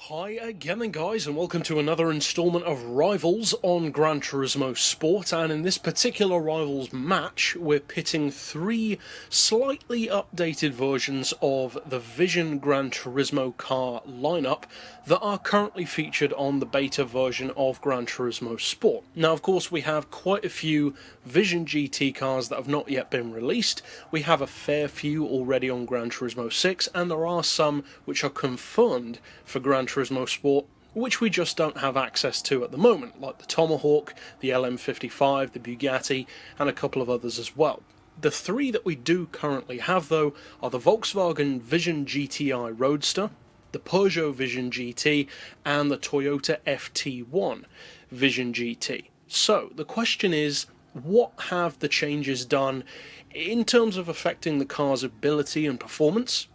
Hi again then guys, and welcome to another installment of Rivals on Gran Turismo Sport, and in this particular Rivals match we're pitting three slightly updated versions of the Vision Gran Turismo car lineup that are currently featured on the beta version of Gran Turismo Sport. Now of course we have quite a few Vision GT cars that have not yet been released. We have a fair few already on Gran Turismo 6, and there are some which are confirmed for Gran Turismo Sport, which we just don't have access to at the moment, like the Tomahawk, the LM55, the Bugatti, and a couple of others as well. The three that we do currently have, though, are the Volkswagen Vision GTI Roadster, the Peugeot Vision GT, and the Toyota FT1 Vision GT. So, the question is, what have the changes done in terms of affecting the car's ability and performance?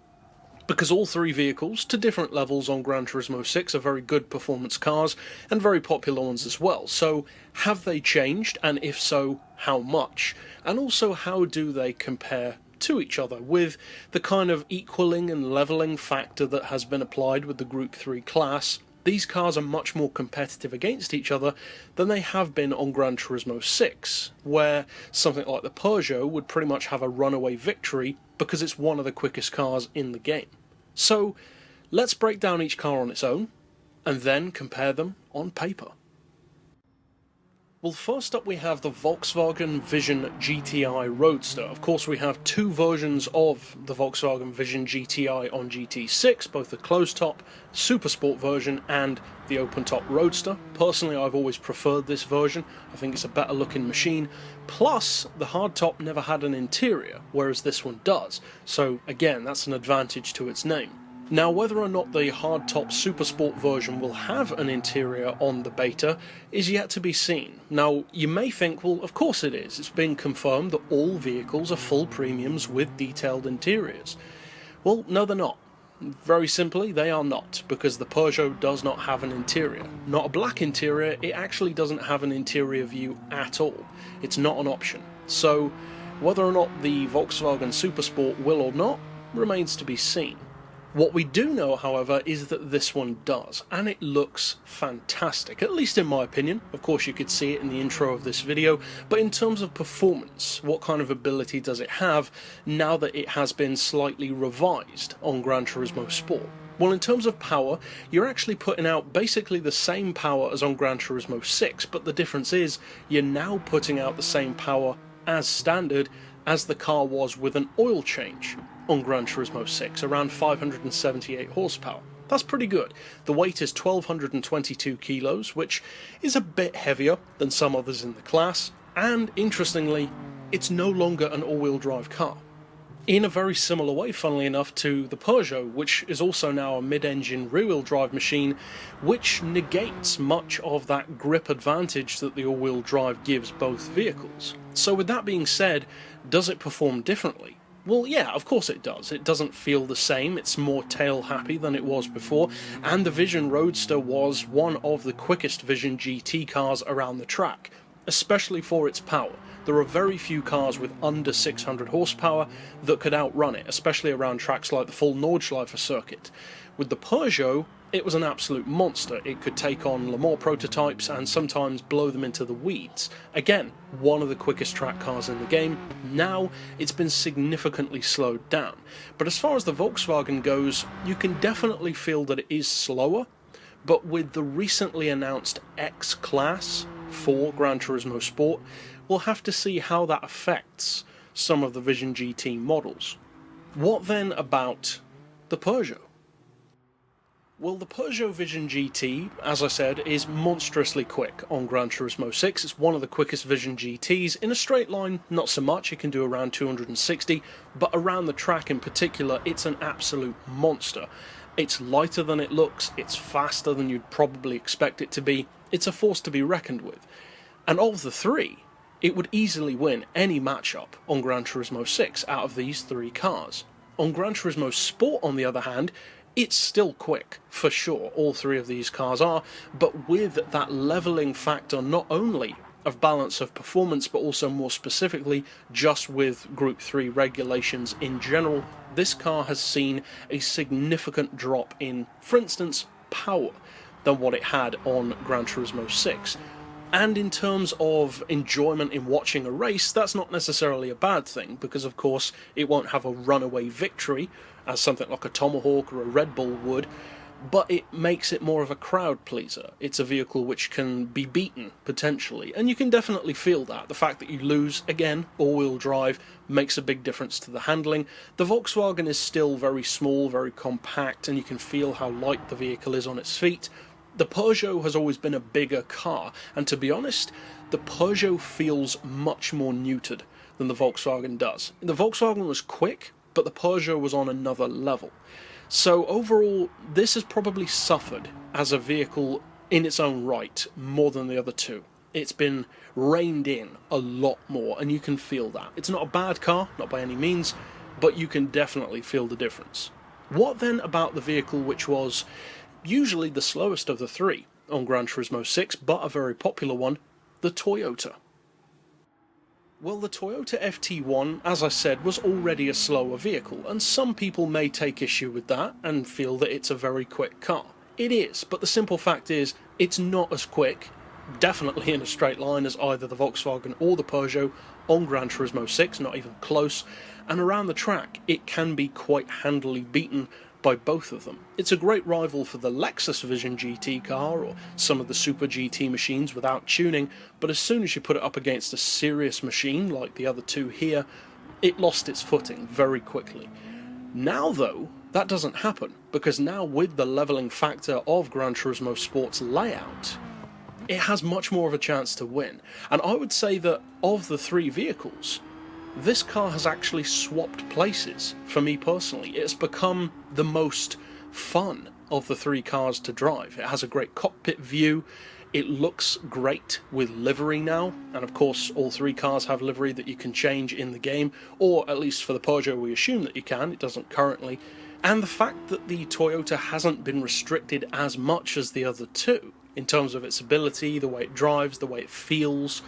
Because all three vehicles, to different levels on Gran Turismo 6, are very good performance cars, and very popular ones as well. So, have they changed, and if so, how much? And also, how do they compare to each other, with the kind of equaling and levelling factor that has been applied with the Group 3 class? These cars are much more competitive against each other than they have been on Gran Turismo 6, where something like the Peugeot would pretty much have a runaway victory because it's one of the quickest cars in the game. So, let's break down each car on its own, and then compare them on paper. Well, first up we have the Volkswagen Vision GTI Roadster. Of course, we have two versions of the Volkswagen Vision GTI on GT6, both the closed-top Super Sport version and the open-top Roadster. Personally, I've always preferred this version. I think it's a better-looking machine. Plus, the hardtop never had an interior, whereas this one does. So, again, that's an advantage to its name. Now, whether or not the hardtop Super Sport version will have an interior on the beta is yet to be seen. Now, you may think, well, of course it is. It's been confirmed that all vehicles are full premiums with detailed interiors. Well, no, they're not. Very simply, they are not, because the Peugeot does not have an interior. Not a black interior, it actually doesn't have an interior view at all. It's not an option. So, whether or not the Volkswagen Super Sport will or not remains to be seen. What we do know, however, is that this one does, and it looks fantastic, at least in my opinion. Of course, you could see it in the intro of this video, but in terms of performance, what kind of ability does it have now that it has been slightly revised on Gran Turismo Sport? Well, in terms of power, you're actually putting out basically the same power as on Gran Turismo 6, but the difference is you're now putting out the same power as standard as the car was with an oil change on Gran Turismo 6, around 578 horsepower. That's pretty good. The weight is 1,222 kilos, which is a bit heavier than some others in the class, and interestingly, it's no longer an all-wheel drive car. In a very similar way, funnily enough, to the Peugeot, which is also now a mid-engine rear-wheel drive machine, which negates much of that grip advantage that the all-wheel drive gives both vehicles. So with that being said, does it perform differently? Well, yeah, of course it does. It doesn't feel the same, it's more tail-happy than it was before, and the Vision Roadster was one of the quickest Vision GT cars around the track, especially for its power. There are very few cars with under 600 horsepower that could outrun it, especially around tracks like the full Nordschleife circuit. With the Peugeot, it was an absolute monster. It could take on Le Mans prototypes and sometimes blow them into the weeds. Again, one of the quickest track cars in the game. Now, it's been significantly slowed down. But as far as the Volkswagen goes, you can definitely feel that it is slower, but with the recently announced X-Class for Gran Turismo Sport, we'll have to see how that affects some of the Vision GT models. What then about the Peugeot? Well, the Peugeot Vision GT, as I said, is monstrously quick on Gran Turismo 6. It's one of the quickest Vision GTs. In a straight line, not so much. It can do around 260, but around the track in particular, it's an absolute monster. It's lighter than it looks, it's faster than you'd probably expect it to be. It's a force to be reckoned with. And of the three, it would easily win any matchup on Gran Turismo 6 out of these three cars. On Gran Turismo Sport, on the other hand, it's still quick, for sure, all three of these cars are, but with that levelling factor not only of balance of performance, but also more specifically just with Group 3 regulations in general, this car has seen a significant drop in, for instance, power than what it had on Gran Turismo 6. And in terms of enjoyment in watching a race, that's not necessarily a bad thing, because of course it won't have a runaway victory, as something like a Tomahawk or a Red Bull would, but it makes it more of a crowd pleaser. It's a vehicle which can be beaten, potentially, and you can definitely feel that. The fact that you lose, again, all-wheel drive, makes a big difference to the handling. The Volkswagen is still very small, very compact, and you can feel how light the vehicle is on its feet. The Peugeot has always been a bigger car, and to be honest, the Peugeot feels much more neutered than the Volkswagen does. The Volkswagen was quick, but the Peugeot was on another level. So overall, this has probably suffered as a vehicle in its own right more than the other two. It's been reined in a lot more, and you can feel that. It's not a bad car, not by any means, but you can definitely feel the difference. What then about the vehicle which was usually the slowest of the three on Gran Turismo 6, but a very popular one, the Toyota? Well, the Toyota FT1, as I said, was already a slower vehicle, and some people may take issue with that and feel that it's a very quick car. It is, but the simple fact is, it's not as quick, definitely in a straight line, as either the Volkswagen or the Peugeot on Gran Turismo 6, not even close, and around the track it can be quite handily beaten by both of them. It's a great rival for the Lexus Vision GT car or some of the Super GT machines without tuning, but as soon as you put it up against a serious machine like the other two here, it lost its footing very quickly. Now though, that doesn't happen, because now with the leveling factor of Gran Turismo Sport's layout, it has much more of a chance to win. And I would say that of the three vehicles, this car has actually swapped places for me personally. It's become the most fun of the three cars to drive. It has a great cockpit view, it looks great with livery now, and of course all three cars have livery that you can change in the game, or at least for the Peugeot we assume that you can, it doesn't currently. And the fact that the Toyota hasn't been restricted as much as the other two, in terms of its ability, the way it drives, the way it feels,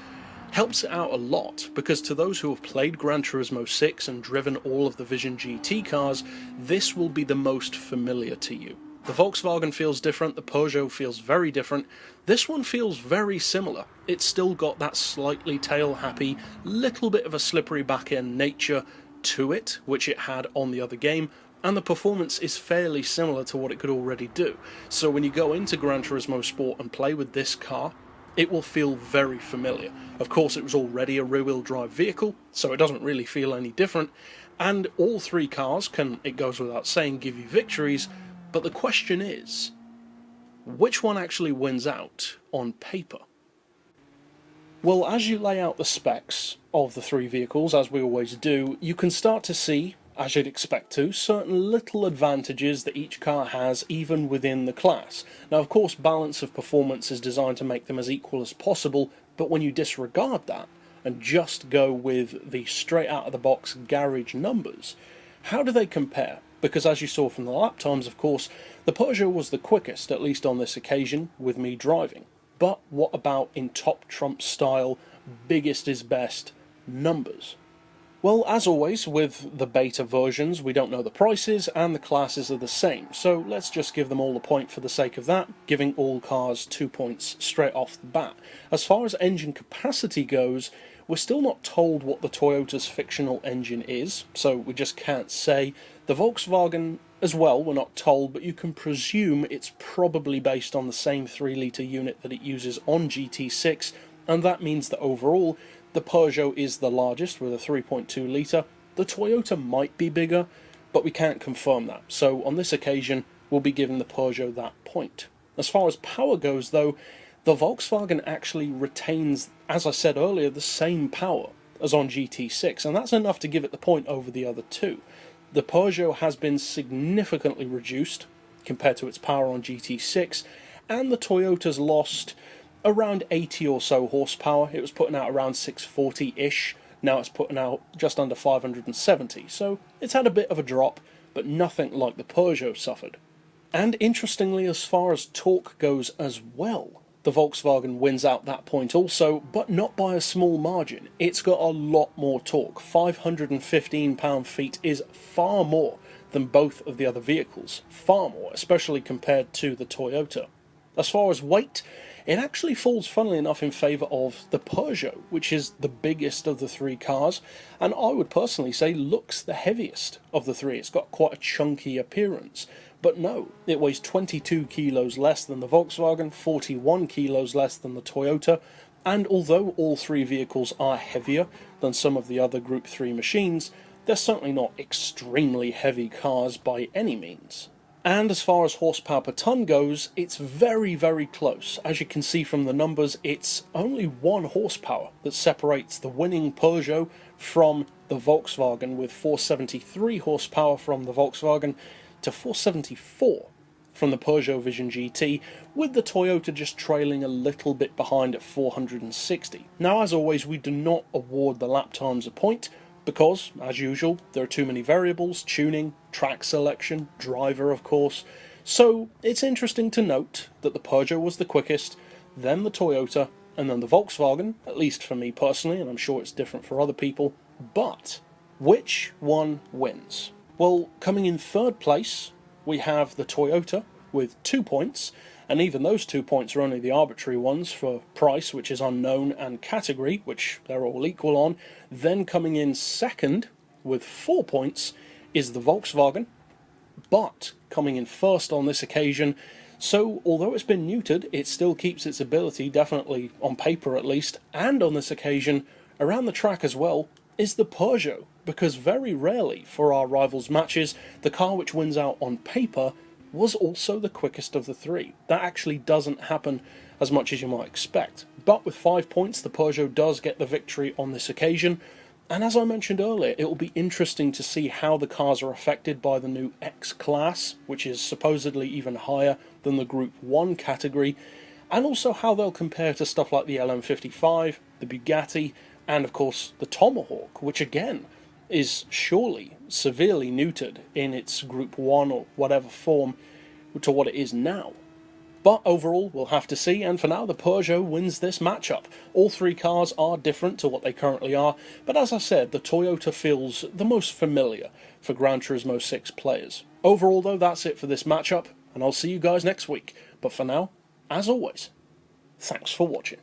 helps it out a lot, because to those who have played Gran Turismo 6 and driven all of the Vision GT cars, this will be the most familiar to you. The Volkswagen feels different, the Peugeot feels very different, this one feels very similar. It's still got that slightly tail-happy, little bit of a slippery back-end nature to it, which it had on the other game, and the performance is fairly similar to what it could already do. So when you go into Gran Turismo Sport and play with this car, it will feel very familiar. Of course, it was already a rear-wheel drive vehicle, so it doesn't really feel any different, and all three cars can, it goes without saying, give you victories, but the question is, which one actually wins out on paper? Well, as you lay out the specs of the three vehicles, as we always do, you can start to see, as you'd expect to, certain little advantages that each car has even within the class. Now of course balance of performance is designed to make them as equal as possible, but when you disregard that and just go with the straight out of the box garage numbers, how do they compare? Because as you saw from the lap times, of course, the Peugeot was the quickest, at least on this occasion, with me driving. But what about in top trump style, biggest is best numbers? Well, as always, with the beta versions, we don't know the prices, and the classes are the same, so let's just give them all a point for the sake of that, giving all cars 2 points straight off the bat. As far as engine capacity goes, we're still not told what the Toyota's fictional engine is, so we just can't say. The Volkswagen as well, we're not told, but you can presume it's probably based on the same 3-litre unit that it uses on GT6, and that means that overall, the Peugeot is the largest with a 3.2 litre. The Toyota might be bigger, but we can't confirm that. So on this occasion, we'll be giving the Peugeot that point. As far as power goes though, the Volkswagen actually retains, as I said earlier, the same power as on GT6, and that's enough to give it the point over the other two. The Peugeot has been significantly reduced compared to its power on GT6, and the Toyota's lost around 80 or so horsepower. It was putting out around 640-ish, now it's putting out just under 570, so it's had a bit of a drop, but nothing like the Peugeot suffered. And interestingly, as far as torque goes as well, the Volkswagen wins out that point also, but not by a small margin. It's got a lot more torque. 515 pound-feet is far more than both of the other vehicles, far more, especially compared to the Toyota. As far as weight, it actually falls, funnily enough, in favour of the Peugeot, which is the biggest of the three cars, and I would personally say looks the heaviest of the three. It's got quite a chunky appearance. But no, it weighs 22 kilos less than the Volkswagen, 41 kilos less than the Toyota, and although all three vehicles are heavier than some of the other Group 3 machines, they're certainly not extremely heavy cars by any means. And as far as horsepower per tonne goes, it's very, very close. As you can see from the numbers, it's only 1 horsepower that separates the winning Peugeot from the Volkswagen, with 473 horsepower from the Volkswagen to 474 from the Peugeot Vision GT, with the Toyota just trailing a little bit behind at 460. Now, as always, we do not award the lap times a point, because, as usual, there are too many variables: tuning, track selection, driver, of course. So it's interesting to note that the Peugeot was the quickest, then the Toyota, and then the Volkswagen, at least for me personally, and I'm sure it's different for other people. But which one wins? Well, coming in third place, we have the Toyota with 2 points, and even those 2 points are only the arbitrary ones for price, which is unknown, and category, which they're all equal on. Then coming in second with 4 points is the Volkswagen, but coming in first on this occasion. So although it's been neutered, it still keeps its ability, definitely on paper at least, and on this occasion around the track as well, is the Peugeot, because very rarely for our rivals matches, the car which wins out on paper was also the quickest of the three. That actually doesn't happen as much as you might expect. But with 5 points, the Peugeot does get the victory on this occasion. And as I mentioned earlier, it will be interesting to see how the cars are affected by the new X-Class, which is supposedly even higher than the Group 1 category, and also how they'll compare to stuff like the LM55, the Bugatti, and of course the Tomahawk, which again is surely severely neutered in its Group 1 or whatever form to what it is now. But overall, we'll have to see, and for now the Peugeot wins this matchup. All three cars are different to what they currently are, but as I said, the Toyota feels the most familiar for Gran Turismo 6 players. Overall though, that's it for this matchup, and I'll see you guys next week. But for now, as always, thanks for watching.